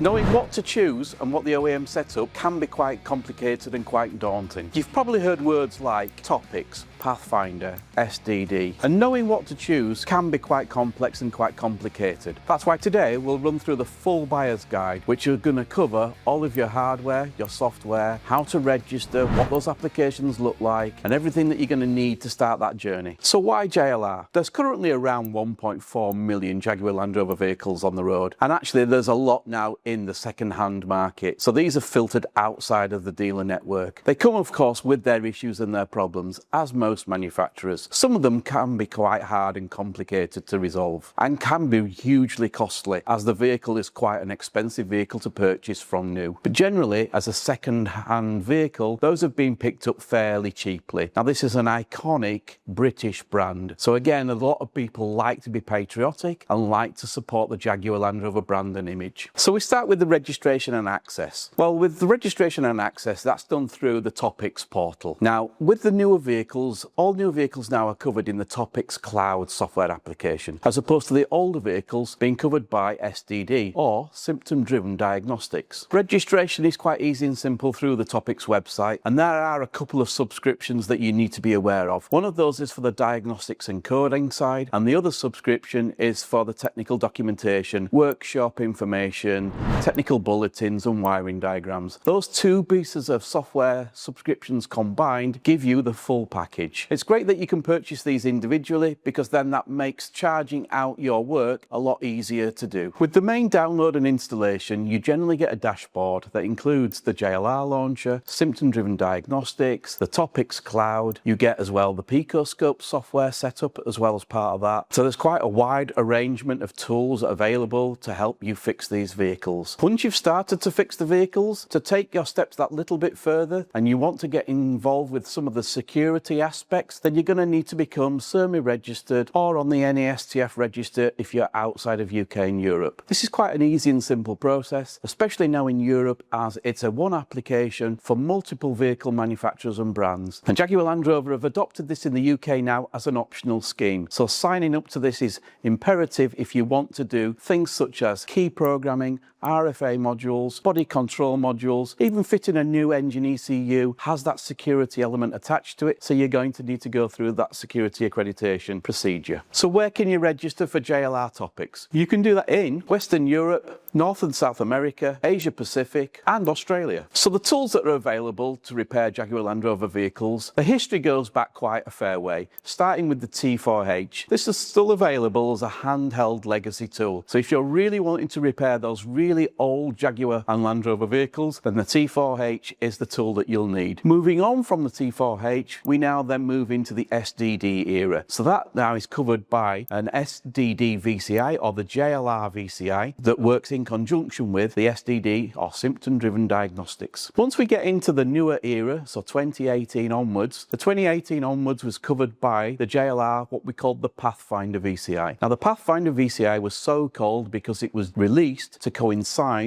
Knowing what to choose and what the OEM setup can be quite complicated and quite daunting. You've probably heard words like TOPix, Pathfinder, SDD, and knowing what to choose can be quite complex and quite complicated. That's why today we'll run through the full buyer's guide, which are going to cover all of your hardware, your software, how to register, what those applications look like, and everything that you're going to need to start that journey. So why JLR? There's currently around 1.4 million Jaguar Land Rover vehicles on the road, and actually there's a lot now in the second-hand market. So these are filtered outside of the dealer network. They come, of course, with their issues and their problems, as most manufacturers. Some of them can be quite hard and complicated to resolve and can be hugely costly, as the vehicle is quite an expensive vehicle to purchase from new. But generally, as a second-hand vehicle, those have been picked up fairly cheaply. Now, this is an iconic British brand. So again, a lot of people like to be patriotic and like to support the Jaguar Land Rover brand and image. So we start with the registration and access. Well, with the registration and access, that's done through the TOPix portal. Now, with the newer vehicles, all new vehicles now are covered in the TOPix Cloud software application, as opposed to the older vehicles being covered by SDD, or Symptom Driven Diagnostics. Registration is quite easy and simple through the TOPix website, and there are a couple of subscriptions that you need to be aware of. One of those is for the diagnostics and coding side, and the other subscription is for the technical documentation, workshop information, technical bulletins and wiring diagrams. Those two pieces of software subscriptions combined give you the full package. It's great that you can purchase these individually, because then that makes charging out your work a lot easier to do. With the main download and installation, you generally get a dashboard that includes the JLR launcher, Symptom Driven Diagnostics, the TOPix Cloud. You get as well the Picoscope software setup as well as part of that. So there's quite a wide arrangement of tools available to help you fix these vehicles. Once you've started to fix the vehicles, to take your steps that little bit further and you want to get involved with some of the security aspects, then you're going to need to become SERMI registered or on the NASTF register if you're outside of UK and Europe. This is quite an easy and simple process, especially now in Europe, as it's a one application for multiple vehicle manufacturers and brands. And Jaguar Land Rover have adopted this in the UK now as an optional scheme. So signing up to this is imperative if you want to do things such as key programming, RFA modules, body control modules, even fitting a new engine ECU has that security element attached to it, so you're going to need to go through that security accreditation procedure. So where can you register for JLR TOPix? You can do that in Western Europe, North and South America, Asia Pacific and Australia. So the tools that are available to repair Jaguar Land Rover vehicles, the history goes back quite a fair way, starting with the T4H. This is still available as a handheld legacy tool. So if you're really wanting to repair those really old Jaguar and Land Rover vehicles, then the T4H is the tool that you'll need. Moving on from the T4H, we now then move into the SDD era. So that now is covered by an SDD VCI, or the JLR VCI, that works in conjunction with the SDD, or Symptom Driven Diagnostics. Once we get into the newer era, so 2018 onwards, the 2018 onwards was covered by the JLR, what we called the Pathfinder VCI. Now the Pathfinder VCI was so called because it was released to coincide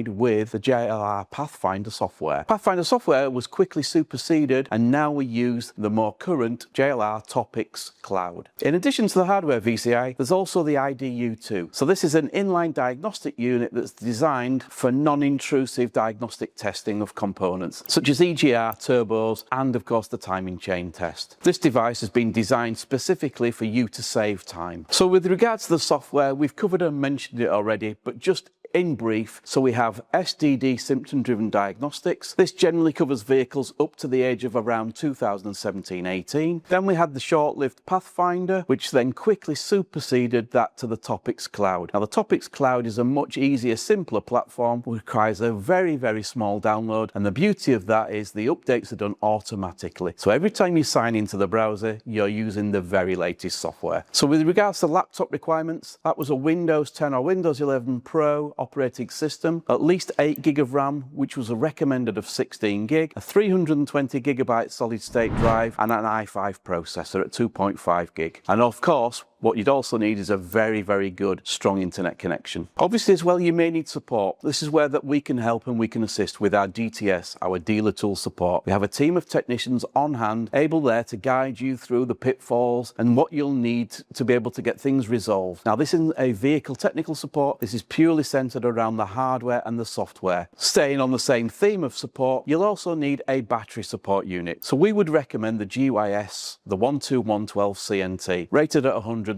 with the JLR Pathfinder software. Pathfinder software was quickly superseded, and now we use the more current JLR TOPix Cloud. In addition to the hardware VCI, there's also the IDU2. So this is an inline diagnostic unit that's designed for non-intrusive diagnostic testing of components, such as EGR, turbos, and of course the timing chain test. This device has been designed specifically for you to save time. So with regards to the software, we've covered and mentioned it already, but just in brief, so we have SDD Symptom Driven Diagnostics. This generally covers vehicles up to the age of around 2017-18. Then we had the short-lived Pathfinder, which then quickly superseded that to the TOPix Cloud. Now the TOPix Cloud is a much easier, simpler platform, requires a very, very small download, and the beauty of that is the updates are done automatically. So every time you sign into the browser, you're using the very latest software. So with regards to laptop requirements, that was a Windows 10 or Windows 11 Pro operating system, at least 8 gig of RAM, which was a recommended of 16 gig, a 320 gigabyte solid state drive, and an i5 processor at 2.5 gig. And of course, What you'd also need is a very good, strong internet connection. Obviously as well, you may need support. This is where that we can help and we can assist with our DTS, our dealer tool support. We have a team of technicians on hand, able there to guide you through the pitfalls and what you'll need to be able to get things resolved. Now, this isn't a vehicle technical support. This is purely centered around the hardware and the software. Staying on the same theme of support, you'll also need a battery support unit. So we would recommend the GYS, the 12112 CNT, rated at 120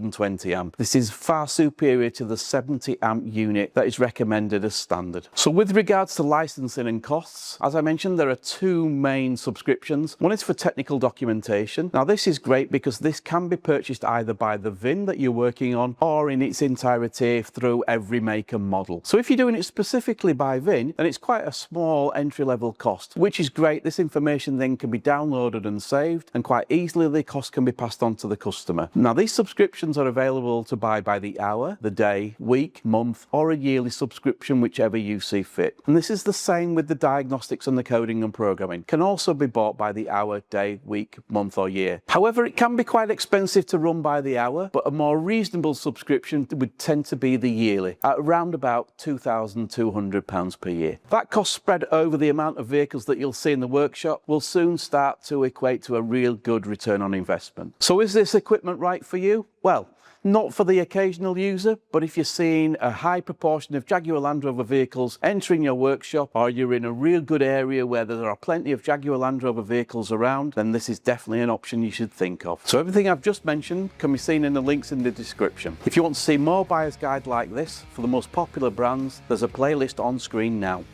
amp. This is far superior to the 70 amp unit that is recommended as standard. So with regards to licensing and costs, as I mentioned, there are two main subscriptions. One is for technical documentation. Now this is great because this can be purchased either by the VIN that you're working on or in its entirety through every make and model. So if you're doing it specifically by VIN, then it's quite a small entry-level cost, which is great. This information then can be downloaded and saved, and quite easily the cost can be passed on to the customer. Now these subscriptions are available to buy by the hour, the day, week, month, or a yearly subscription, whichever you see fit. And this is the same with the diagnostics and the coding and programming. Can also be bought by the hour, day, week, month, or year. However, it can be quite expensive to run by the hour, but a more reasonable subscription would tend to be the yearly, at around about £2,200 per year. That cost spread over the amount of vehicles that you'll see in the workshop will soon start to equate to a real good return on investment. So is this equipment right for you? Well, not for the occasional user, but if you're seeing a high proportion of Jaguar Land Rover vehicles entering your workshop, or you're in a real good area where there are plenty of Jaguar Land Rover vehicles around, then this is definitely an option you should think of. So everything I've just mentioned can be seen in the links in the description. If you want to see more buyer's guide like this for the most popular brands, there's a playlist on screen now.